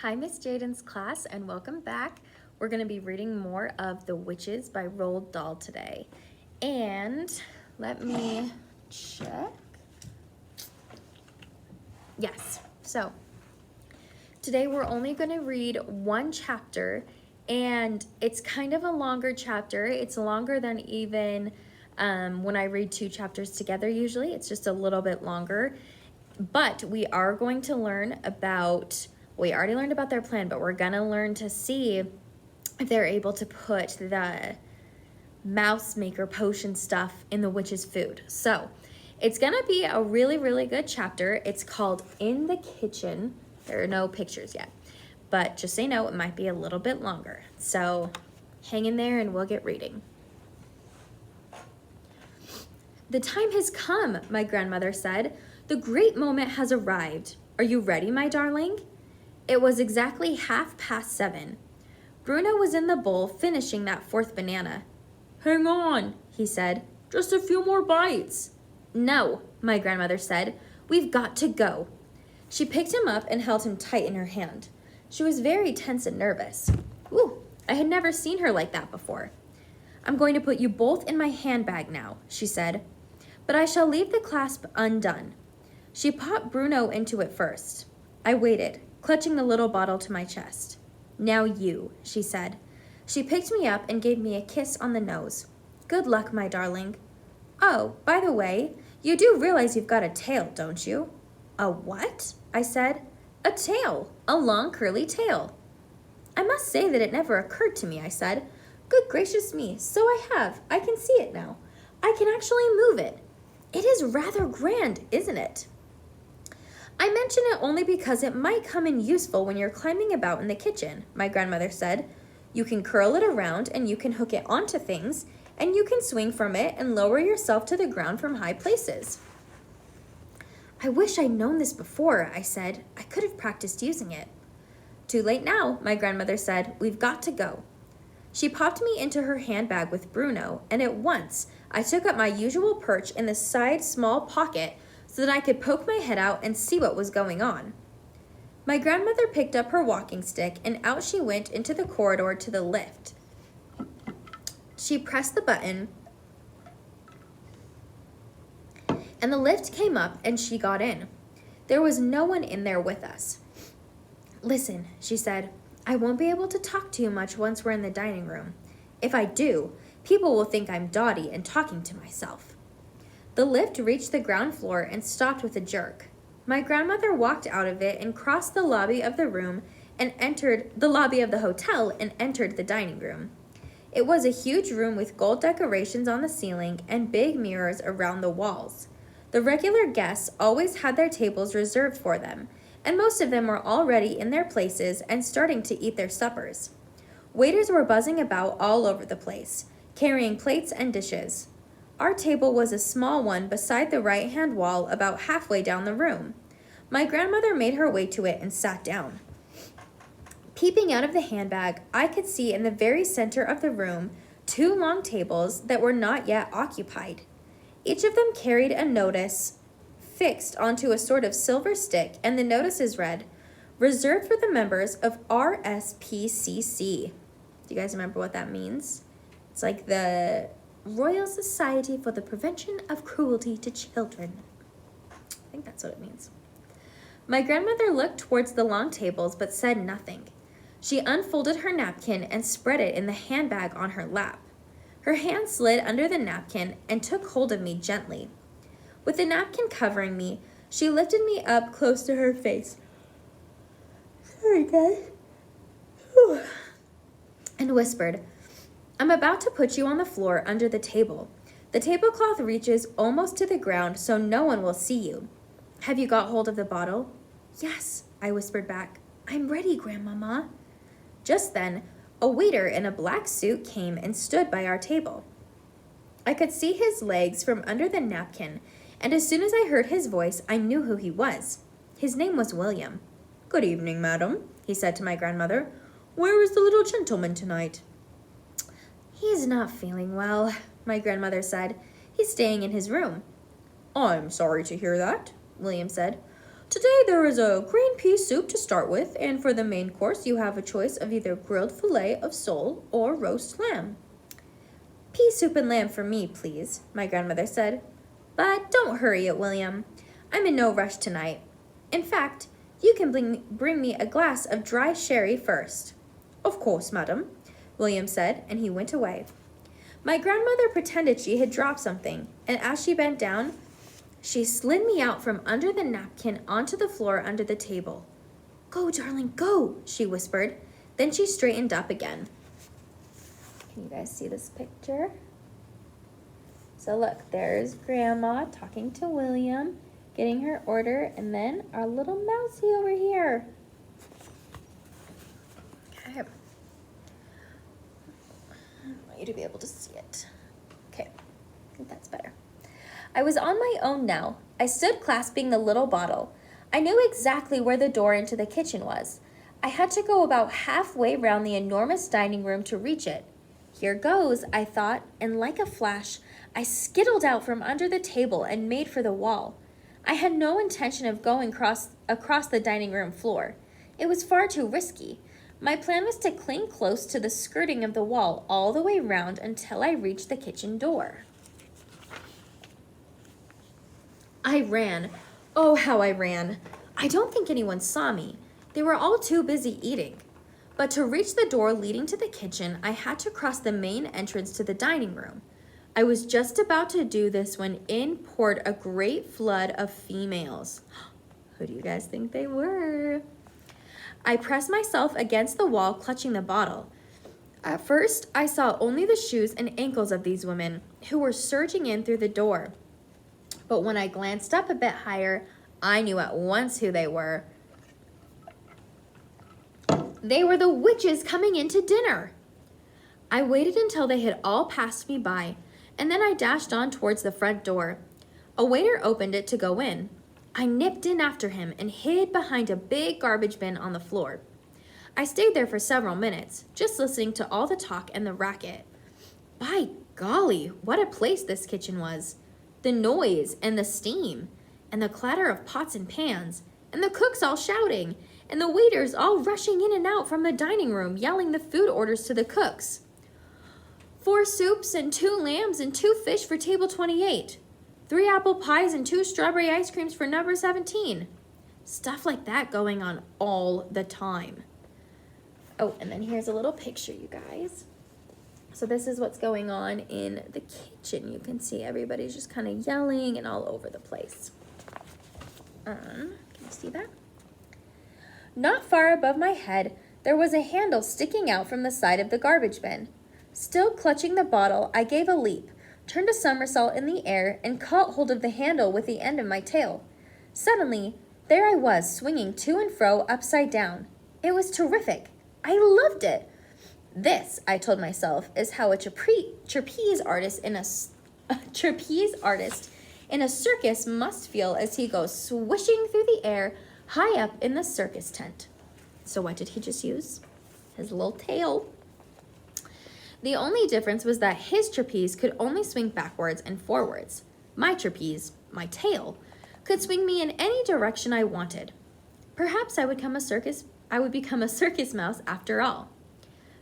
Hi, Miss Jayden's class, and welcome back. We're going to be reading more of The Witches by Roald Dahl today. And let me check. Yes, so today we're only going to read one chapter, and it's kind of a longer chapter. It's longer than even when I read two chapters together usually. It's just a little bit longer. But we are going to learn about, we already learned about their plan, but we're going to learn to see if they're able to put the mouse maker potion stuff in the witch's food. So it's going to be a really, really good chapter. It's called In the Kitchen. There are no pictures yet, but just so you know, it might be a little bit longer. So hang in there and we'll get reading. The time has come, my grandmother said. The great moment has arrived. Are you ready, my darling? It was exactly 7:30. Bruno was in the bowl finishing that fourth banana. Hang on, he said. Just a few more bites. No, my grandmother said. We've got to go. She picked him up and held him tight in her hand. She was very tense and nervous. Ooh, I had never seen her like that before. I'm going to put you both in my handbag now, she said. But I shall leave the clasp undone. She popped Bruno into it first. I waited, clutching the little bottle to my chest. Now you, she said. She picked me up and gave me a kiss on the nose. Good luck, my darling. Oh, by the way, you do realize you've got a tail, don't you? A what? I said. A tail, a long curly tail. I must say that it never occurred to me, I said. Good gracious me, so I have. I can see it now. I can actually move it. It is rather grand, isn't it? I mention it only because it might come in useful when you're climbing about in the kitchen, my grandmother said. You can curl it around and you can hook it onto things, and you can swing from it and lower yourself to the ground from high places. I wish I'd known this before, I said. I could have practiced using it. Too late now, my grandmother said. We've got to go. She popped me into her handbag with Bruno, and at once I took up my usual perch in the side small pocket so that I could poke my head out and see what was going on. My grandmother picked up her walking stick, and out she went into the corridor to the lift. She pressed the button, and the lift came up, and she got in. There was no one in there with us. Listen, she said, I won't be able to talk to you much once we're in the dining room. If I do, people will think I'm dotty and talking to myself. The lift reached the ground floor and stopped with a jerk. My grandmother walked out of it and crossed the lobby of the room and entered the lobby of the hotel and entered the dining room. It was a huge room with gold decorations on the ceiling and big mirrors around the walls. The regular guests always had their tables reserved for them, and most of them were already in their places and starting to eat their suppers. Waiters were buzzing about all over the place, carrying plates and dishes. Our table was a small one beside the right-hand wall about halfway down the room. My grandmother made her way to it and sat down. Peeping out of the handbag, I could see in the very center of the room 2 long tables that were not yet occupied. Each of them carried a notice fixed onto a sort of silver stick, and the notices read, Reserved for the members of RSPCC. Do you guys remember what that means? It's like the Royal Society for the Prevention of Cruelty to Children. I think that's what it means. My grandmother looked towards the long tables but said nothing. She unfolded her napkin and spread it in the handbag on her lap. Her hand slid under the napkin and took hold of me gently. With the napkin covering me, she lifted me up close to her face. Sorry, guys. And whispered, I'm about to put you on the floor under the table. The tablecloth reaches almost to the ground so no one will see you. Have you got hold of the bottle? Yes, I whispered back. I'm ready, Grandmama. Just then, a waiter in a black suit came and stood by our table. I could see his legs from under the napkin, and as soon as I heard his voice, I knew who he was. His name was William. Good evening, madam, he said to my grandmother. Where is the little gentleman tonight? He's not feeling well, my grandmother said. He's staying in his room. I'm sorry to hear that, William said. Today there is a green pea soup to start with, and for the main course you have a choice of either grilled fillet of sole or roast lamb. Pea soup and lamb for me, please, my grandmother said. But don't hurry it, William. I'm in no rush tonight. In fact, you can bring me a glass of dry sherry first. Of course, madam, William said, and he went away. My grandmother pretended she had dropped something, and as she bent down, she slid me out from under the napkin onto the floor under the table. Go, darling, go, she whispered. Then she straightened up again. Can you guys see this picture? So look, there's Grandma talking to William, getting her order, and then our little mousey over here. Okay. I want you to be able to see it. Okay, I think that's better. I was on my own now. I stood clasping the little bottle. I knew exactly where the door into the kitchen was. I had to go about halfway round the enormous dining room to reach it. Here goes, I thought, and like a flash, I skittled out from under the table and made for the wall. I had no intention of going across the dining room floor. It was far too risky. My plan was to cling close to the skirting of the wall all the way round until I reached the kitchen door. I ran. Oh, how I ran. I don't think anyone saw me. They were all too busy eating. But to reach the door leading to the kitchen, I had to cross the main entrance to the dining room. I was just about to do this when in poured a great flood of females. Who do you guys think they were? I pressed myself against the wall, clutching the bottle. At first, I saw only the shoes and ankles of these women, who were surging in through the door. But when I glanced up a bit higher, I knew at once who they were. They were the witches coming in to dinner. I waited until they had all passed me by, and then I dashed on towards the front door. A waiter opened it to go in. I nipped in after him and hid behind a big garbage bin on the floor. I stayed there for several minutes, just listening to all the talk and the racket. By golly, what a place this kitchen was. The noise and the steam, and the clatter of pots and pans, and the cooks all shouting, and the waiters all rushing in and out from the dining room, yelling the food orders to the cooks. 4 soups and 2 lambs and 2 fish for table 28. 3 apple pies and 2 strawberry ice creams for number 17. Stuff like that going on all the time. Oh, and then here's a little picture, you guys. So this is what's going on in the kitchen. You can see everybody's just kind of yelling and all over the place. Can you see that? Not far above my head, there was a handle sticking out from the side of the garbage bin. Still clutching the bottle, I gave a leap, turned a somersault in the air, and caught hold of the handle with the end of my tail. Suddenly, there I was, swinging to and fro upside down. It was terrific. I loved it. This, I told myself, is how a trapeze artist in a circus must feel as he goes swishing through the air high up in the circus tent. So what did he just use? His little tail. The only difference was that his trapeze could only swing backwards and forwards. My trapeze, my tail, could swing me in any direction I wanted. Perhaps I would become a circus mouse after all.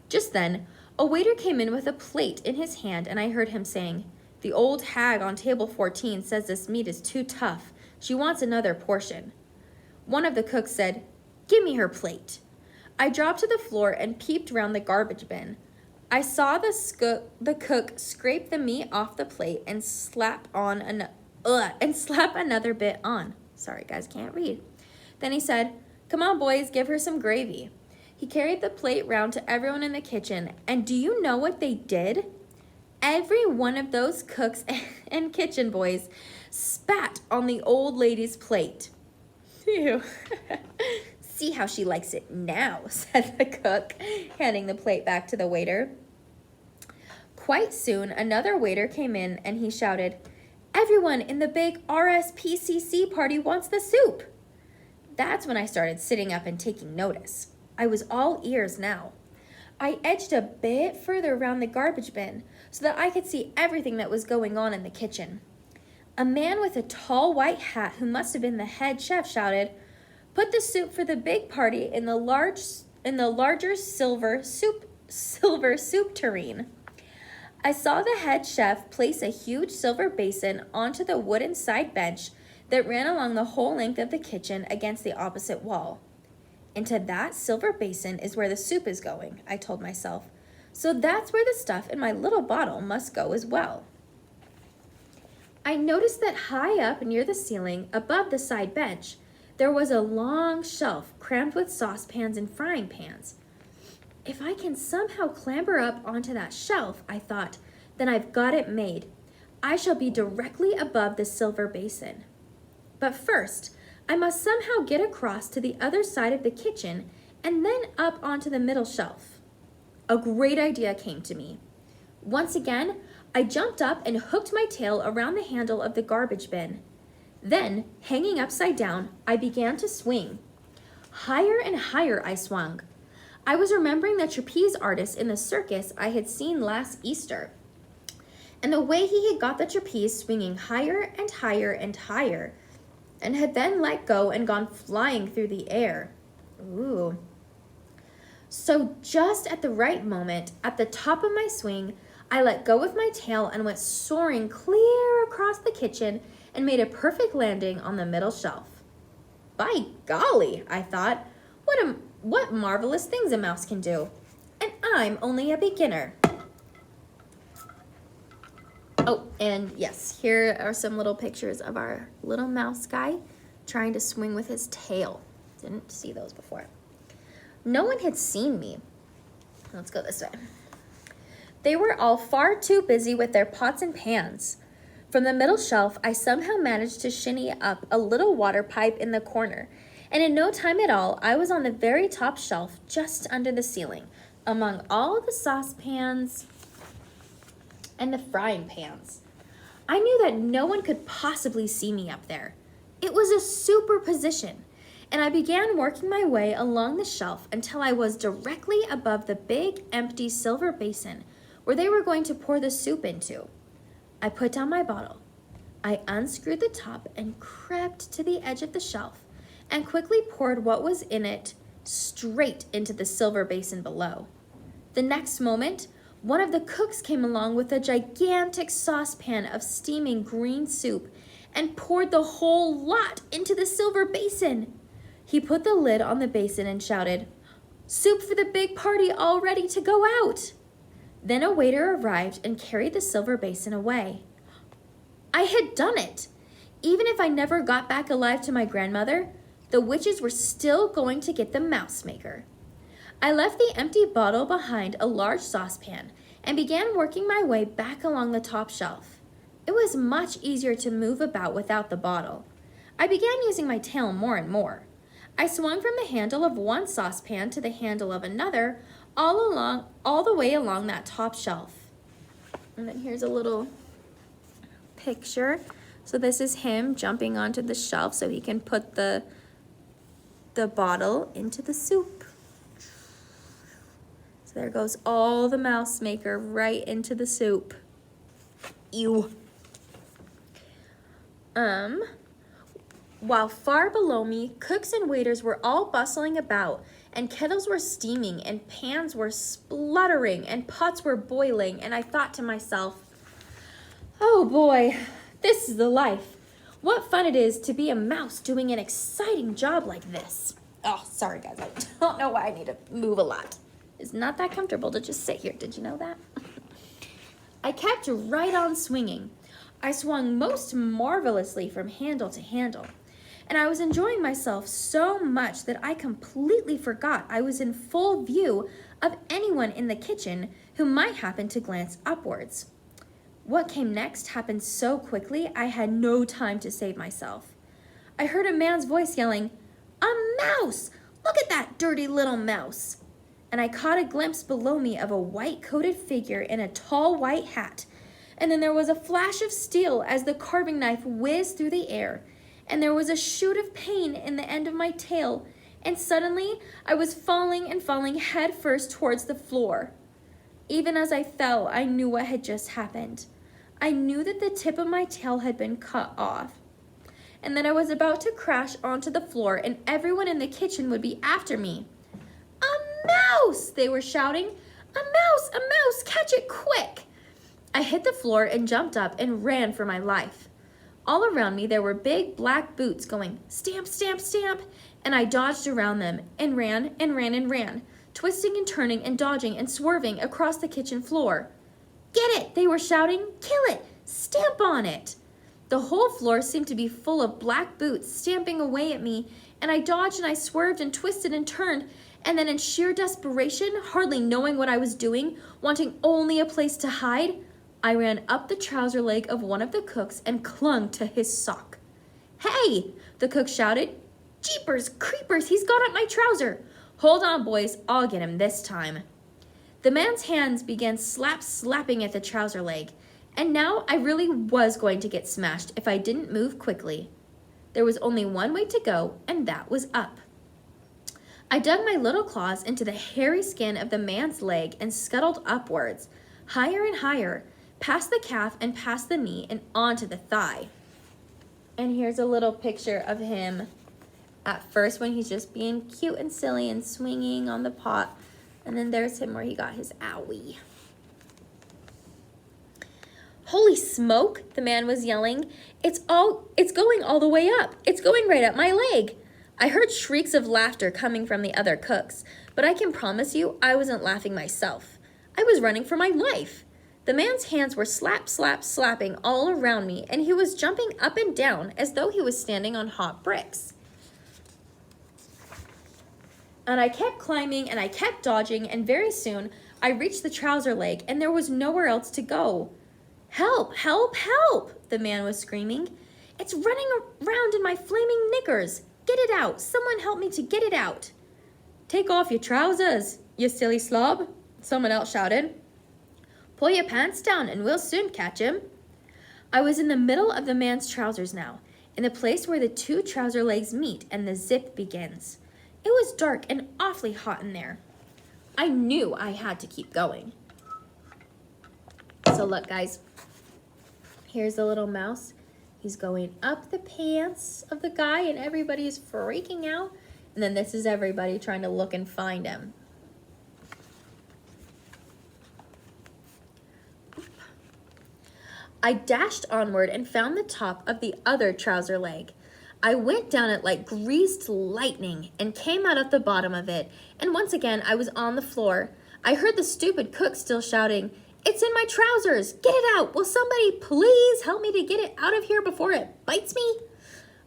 Just then, a waiter came in with a plate in his hand, and I heard him saying, "The old hag on table 14 says this meat is too tough. She wants another portion." One of the cooks said, "Give me her plate." I dropped to the floor and peeped round the garbage bin. I saw the cook scrape the meat off the plate and slap another bit on. Sorry, guys, can't read. Then he said, "Come on, boys, give her some gravy." He carried the plate round to everyone in the kitchen, and do you know what they did? Every one of those cooks and kitchen boys spat on the old lady's plate. Phew. "See how she likes it now," said the cook, handing the plate back to the waiter. Quite soon, another waiter came in, and he shouted, "Everyone in the big RSPCC party wants the soup." That's when I started sitting up and taking notice. I was all ears now. I edged a bit further around the garbage bin so that I could see everything that was going on in the kitchen. A man with a tall white hat who must have been the head chef shouted, Put the soup for the big party in the larger silver soup tureen. I saw the head chef place a huge silver basin onto the wooden side bench that ran along the whole length of the kitchen against the opposite wall. Into that silver basin is where the soup is going, I told myself. So that's where the stuff in my little bottle must go as well. I noticed that high up near the ceiling, above the side bench, there was a long shelf crammed with saucepans and frying pans. If I can somehow clamber up onto that shelf, I thought, then I've got it made. I shall be directly above the silver basin. But first, I must somehow get across to the other side of the kitchen and then up onto the middle shelf. A great idea came to me. Once again, I jumped up and hooked my tail around the handle of the garbage bin. Then, hanging upside down, I began to swing. Higher and higher I swung. I was remembering the trapeze artist in the circus I had seen last Easter, and the way he had got the trapeze swinging higher and higher and higher, and had then let go and gone flying through the air. Ooh. So just at the right moment, at the top of my swing, I let go of my tail and went soaring clear across the kitchen and made a perfect landing on the middle shelf. By golly, I thought, what marvelous things a mouse can do. And I'm only a beginner. Oh, and yes, here are some little pictures of our little mouse guy trying to swing with his tail. Didn't see those before. No one had seen me. Let's go this way. They were all far too busy with their pots and pans. From the middle shelf, I somehow managed to shinny up a little water pipe in the corner, and in no time at all, I was on the very top shelf just under the ceiling, among all the saucepans and the frying pans. I knew that no one could possibly see me up there. It was a superposition, and I began working my way along the shelf until I was directly above the big, empty silver basin where they were going to pour the soup into. I put down my bottle. I unscrewed the top and crept to the edge of the shelf and quickly poured what was in it straight into the silver basin below. The next moment, one of the cooks came along with a gigantic saucepan of steaming green soup and poured the whole lot into the silver basin. He put the lid on the basin and shouted, "Soup for the big party all ready to go out." Then a waiter arrived and carried the silver basin away. I had done it. Even if I never got back alive to my grandmother, the witches were still going to get the mouse maker. I left the empty bottle behind a large saucepan and began working my way back along the top shelf. It was much easier to move about without the bottle. I began using my tail more and more. I swung from the handle of one saucepan to the handle of another, all the way along that top shelf. And then here's a little picture. So this is him jumping onto the shelf so he can put the bottle into the soup. So there goes all the mouse maker right into the soup. Ew. While far below me, cooks and waiters were all bustling about, and kettles were steaming, and pans were spluttering, and pots were boiling, and I thought to myself, oh boy, this is the life. What fun it is to be a mouse doing an exciting job like this. Oh, sorry guys, I don't know why I need to move a lot. It's not that comfortable to just sit here, did you know that? I kept right on swinging. I swung most marvelously from handle to handle, and I was enjoying myself so much that I completely forgot I was in full view of anyone in the kitchen who might happen to glance upwards. What came next happened so quickly I had no time to save myself. I heard a man's voice yelling, "A mouse! Look at that dirty little mouse!" And I caught a glimpse below me of a white-coated figure in a tall white hat, and then there was a flash of steel as the carving knife whizzed through the air, and there was a shoot of pain in the end of my tail, and suddenly I was falling and falling head first towards the floor. Even as I fell, I knew what had just happened. I knew that the tip of my tail had been cut off, and that I was about to crash onto the floor and everyone in the kitchen would be after me. "A mouse!" they were shouting. "A mouse! A mouse! Catch it quick!" I hit the floor and jumped up and ran for my life. All around me there were big black boots going stamp, stamp, stamp, and I dodged around them and ran and ran and ran, twisting and turning and dodging and swerving across the kitchen floor. "Get it!" they were shouting. "Kill it! Stamp on it!" The whole floor seemed to be full of black boots stamping away at me, and I dodged and I swerved and twisted and turned, and then in sheer desperation, hardly knowing what I was doing, wanting only a place to hide, I ran up the trouser leg of one of the cooks and clung to his sock. "Hey!" the cook shouted. "Jeepers creepers, he's got up my trouser. Hold on, boys, I'll get him this time." The man's hands began slapping at the trouser leg, and now I really was going to get smashed if I didn't move quickly. There was only one way to go, and that was up. I dug my little claws into the hairy skin of the man's leg and scuttled upwards, higher and higher, past the calf and past the knee and onto the thigh. And here's a little picture of him at first when he's just being cute and silly and swinging on the pot. And then there's him where he got his owie. "Holy smoke," the man was yelling. It's going all the way up. It's going right up my leg." I heard shrieks of laughter coming from the other cooks, but I can promise you I wasn't laughing myself. I was running for my life. The man's hands were slapping all around me, and he was jumping up and down as though he was standing on hot bricks. And I kept climbing and I kept dodging, and very soon I reached the trouser leg and there was nowhere else to go. "Help, help, help," the man was screaming. "It's running around in my flaming knickers. Get it out. Someone help me to get it out." "Take off your trousers, you silly slob," someone else shouted. "Pull your pants down and we'll soon catch him." I was in the middle of the man's trousers now, in the place where the two trouser legs meet and the zip begins. It was dark and awfully hot in there. I knew I had to keep going. So look, guys, here's the little mouse. He's going up the pants of the guy and everybody's freaking out. And then this is everybody trying to look and find him. I dashed onward and found the top of the other trouser leg. I went down it like greased lightning and came out at the bottom of it, and once again I was on the floor. I heard the stupid cook still shouting, "It's in my trousers! Get it out! Will somebody please help me to get it out of here before it bites me?"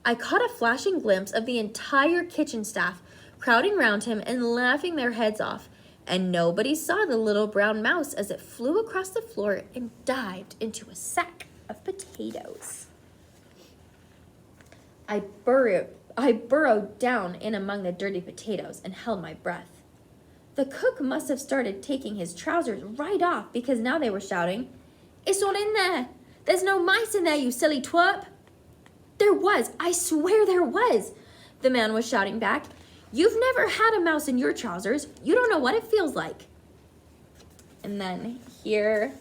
I caught a flashing glimpse of the entire kitchen staff crowding round him and laughing their heads off, and nobody saw the little brown mouse as it flew across the floor and dived into a sack of potatoes. I burrowed down in among the dirty potatoes and held my breath. The cook must have started taking his trousers right off because now they were shouting, "It's not in there! There's no mice in there, you silly twerp!" "There was! I swear there was!" the man was shouting back. "You've never had a mouse in your trousers. You don't know what it feels like." And then here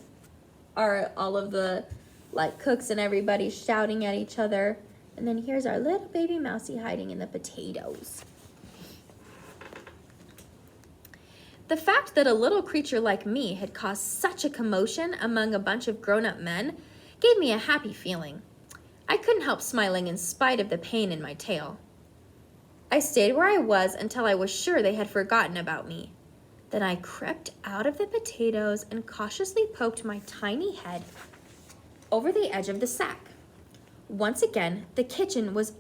are all of the cooks and everybody shouting at each other. And then here's our little baby mousie hiding in the potatoes. The fact that a little creature like me had caused such a commotion among a bunch of grown-up men gave me a happy feeling. I couldn't help smiling in spite of the pain in my tail. I stayed where I was until I was sure they had forgotten about me. Then I crept out of the potatoes and cautiously poked my tiny head over the edge of the sack. Once again, the kitchen was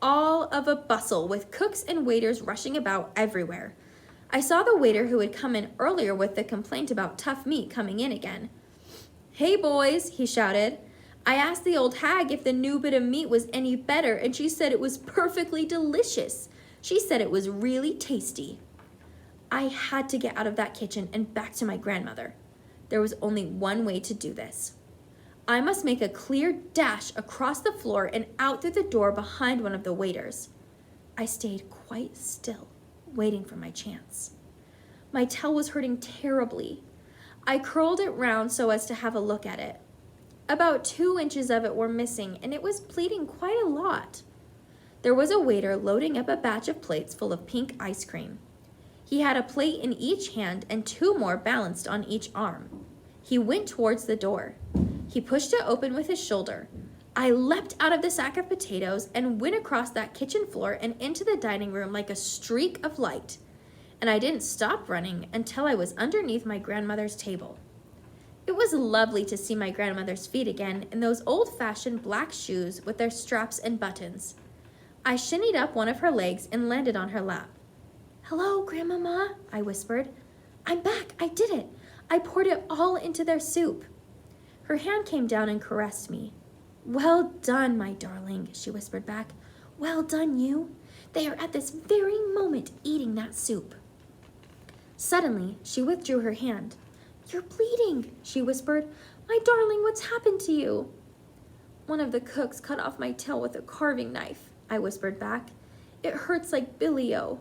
all of a bustle with cooks and waiters rushing about everywhere. I saw the waiter who had come in earlier with the complaint about tough meat coming in again. "Hey, boys," he shouted. "I asked the old hag if the new bit of meat was any better, and she said it was perfectly delicious. She said it was really tasty." I had to get out of that kitchen and back to my grandmother. There was only one way to do this. I must make a clear dash across the floor and out through the door behind one of the waiters. I stayed quite still, waiting for my chance. My tail was hurting terribly. I curled it round so as to have a look at it. About 2 inches of it were missing, and it was bleeding quite a lot. There was a waiter loading up a batch of plates full of pink ice cream. He had a plate in each hand and 2 more balanced on each arm. He went towards the door. He pushed it open with his shoulder. I leapt out of the sack of potatoes and went across that kitchen floor and into the dining room like a streak of light. And I didn't stop running until I was underneath my grandmother's table. It was lovely to see my grandmother's feet again in those old-fashioned black shoes with their straps and buttons. I shinnied up one of her legs and landed on her lap. "Hello, Grandmama," I whispered. "I'm back. I did it. I poured it all into their soup." Her hand came down and caressed me. "Well done, my darling," she whispered back. "Well done, you. They are at this very moment eating that soup." Suddenly, she withdrew her hand. "You're bleeding," she whispered. "My darling, what's happened to you?" "One of the cooks cut off my tail with a carving knife," I whispered back. "It hurts like billy-o."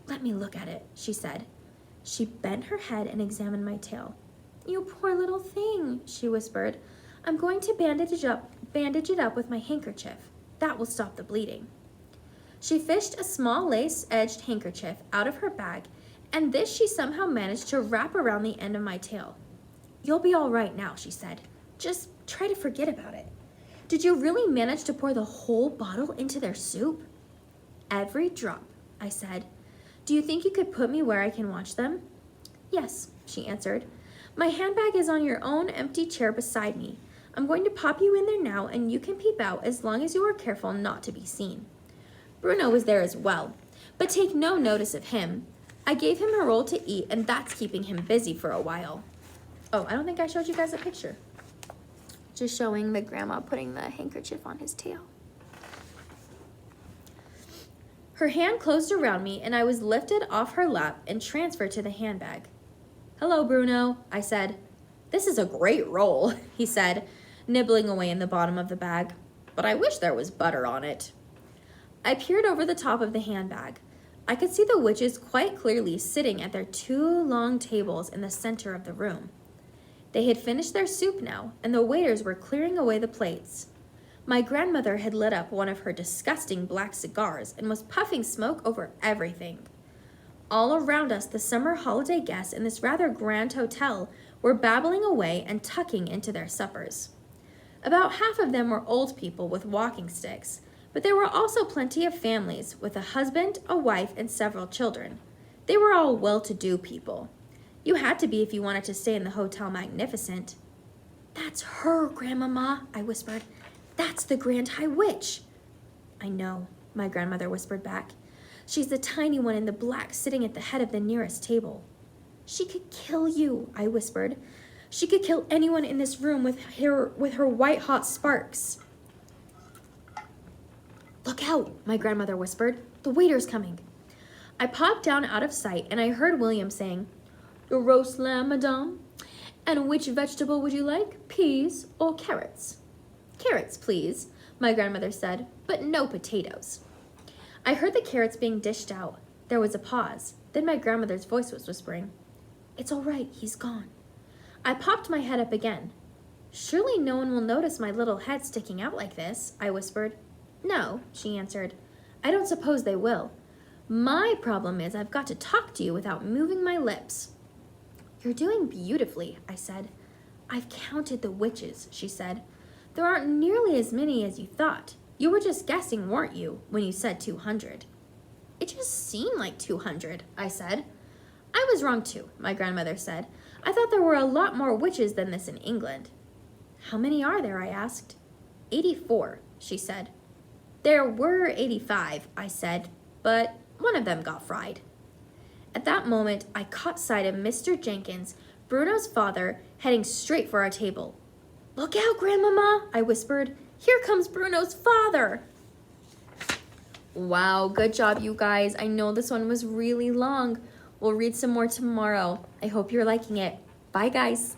"Let me look at it," she said. She bent her head and examined my tail. "You poor little thing," she whispered. "I'm going to bandage it up with my handkerchief. That will stop the bleeding." She fished a small lace-edged handkerchief out of her bag, and this she somehow managed to wrap around the end of my tail. "You'll be all right now," she said. "Just try to forget about it." "Did you really manage to pour the whole bottle into their soup?" "Every drop," I said. "Do you think you could put me where I can watch them?" "Yes," she answered. "My handbag is on your own empty chair beside me. I'm going to pop you in there now, and you can peep out as long as you are careful not to be seen." Bruno was there as well, but take no notice of him. I gave him a roll to eat, and that's keeping him busy for a while. Oh, I don't think I showed you guys a picture. Just showing the grandma putting the handkerchief on his tail. Her hand closed around me, and I was lifted off her lap and transferred to the handbag. "Hello, Bruno," I said. "This is a great roll," he said, nibbling away in the bottom of the bag. "But I wish there was butter on it." I peered over the top of the handbag. I could see the witches quite clearly sitting at their 2 long tables in the center of the room. They had finished their soup now, and the waiters were clearing away the plates. My grandmother had lit up one of her disgusting black cigars and was puffing smoke over everything. All around us, the summer holiday guests in this rather grand hotel were babbling away and tucking into their suppers. About half of them were old people with walking sticks, but there were also plenty of families with a husband, a wife, and several children. They were all well-to-do people. You had to be if you wanted to stay in the Hotel Magnificent. "That's her, Grandmama," I whispered. "That's the Grand High Witch." "I know," my grandmother whispered back. "She's the tiny one in the black sitting at the head of the nearest table." "She could kill you," I whispered. "She could kill anyone in this room with her white-hot sparks." "Look out," my grandmother whispered. "The waiter's coming." I popped down out of sight, and I heard William saying, "Your roast lamb, madame? And which vegetable would you like, peas or carrots?" "Carrots, please," my grandmother said, "but no potatoes." I heard the carrots being dished out. There was a pause. Then my grandmother's voice was whispering, "It's all right, he's gone." I popped my head up again. "Surely no one will notice my little head sticking out like this," I whispered. "No," she answered. "I don't suppose they will. My problem is I've got to talk to you without moving my lips." "You're doing beautifully," I said. "I've counted the witches," she said. "There aren't nearly as many as you thought. You were just guessing, weren't you, when you said 200? "It just seemed like 200, I said. "I was wrong too," my grandmother said. "I thought there were a lot more witches than this in England." "How many are there?" I asked. 84, she said. "There were 85, I said, but one of them got fried." At that moment, I caught sight of Mr. Jenkins, Bruno's father, heading straight for our table. "Look out, Grandmama," I whispered. "Here comes Bruno's father." Wow, good job, you guys. I know this one was really long. We'll read some more tomorrow. I hope you're liking it. Bye, guys.